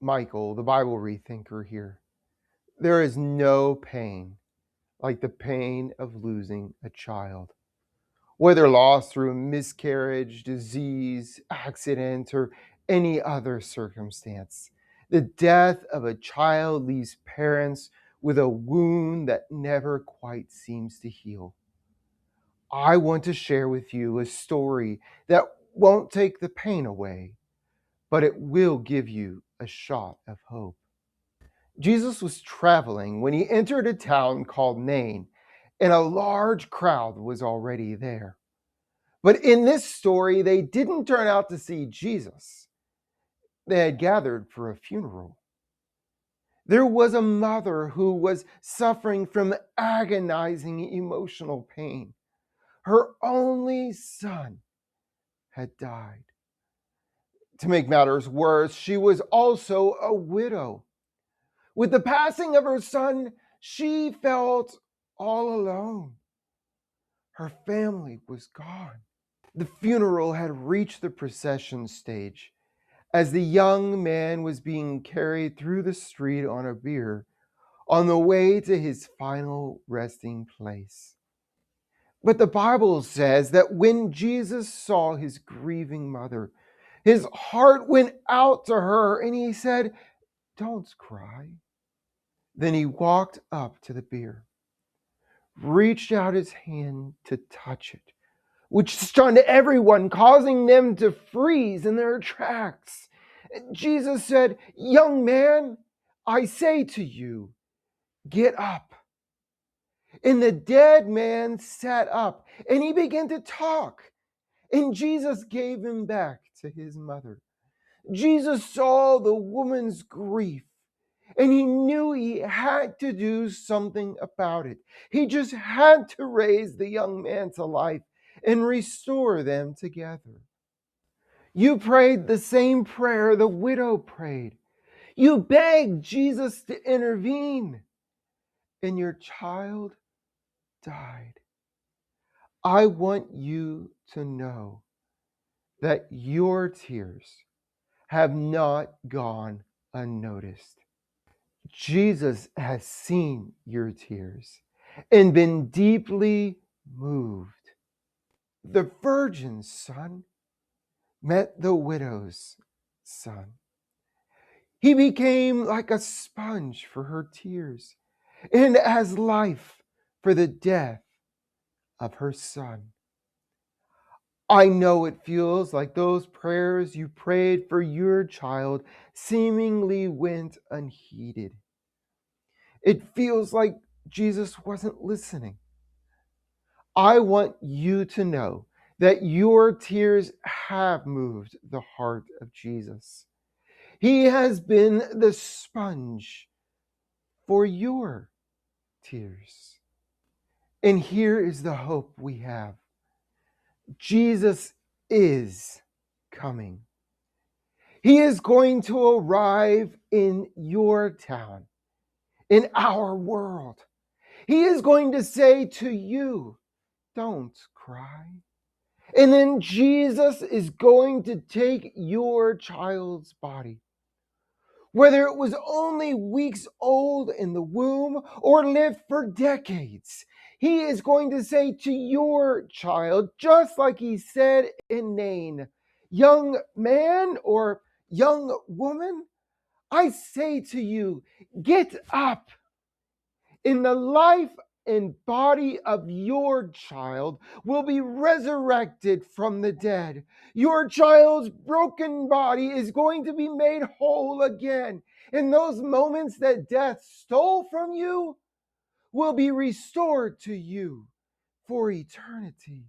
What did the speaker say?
Michael, the Bible ReThinker here. There is no pain like the pain of losing a child. Whether lost through miscarriage, disease, accident, or any other circumstance, the death of a child leaves parents with a wound that never quite seems to heal. I want to share with you a story that won't take the pain away, but it will give you a shot of hope. Jesus was traveling when he entered a town called Nain, and a large crowd was already there. But in this story, they didn't turn out to see Jesus. They had gathered for a funeral. There was a mother who was suffering from agonizing emotional pain. Her only son had died. To make matters worse, she was also a widow. With the passing of her son, she felt all alone. Her family was gone. The funeral had reached the procession stage as the young man was being carried through the street on a bier on the way to his final resting place. But the Bible says that when Jesus saw his grieving mother, his heart went out to her and he said, "Don't cry." Then he walked up to the bier, reached out his hand to touch it, which stunned everyone, causing them to freeze in their tracks. Jesus said, "Young man, I say to you, get up." And the dead man sat up and he began to talk. And Jesus gave him back to his mother. Jesus saw the woman's grief and he knew he had to do something about it. He just had to raise the young man to life and restore them together. You prayed the same prayer the widow prayed. You begged Jesus to intervene, and your child died. I want you to know that your tears have not gone unnoticed. Jesus has seen your tears and been deeply moved. The virgin's son met the widow's son. He became like a sponge for her tears and as life for the death of her son. I know it feels like those prayers you prayed for your child seemingly went unheeded. It feels like Jesus wasn't listening. I want you to know that your tears have moved the heart of Jesus. He has been the sponge for your tears. And here is the hope we have. Jesus is coming. He is going to arrive in your town, in our world. He is going to say to you, "Don't cry." And then Jesus is going to take your child's body, whether it was only weeks old in the womb or lived for decades. He is going to say to your child, just like he said in Nain, "Young man," or "Young woman, I say to you, get up." In the life and body of your child will be resurrected from the dead. Your child's broken body is going to be made whole again. And those moments that death stole from you will be restored to you for eternity.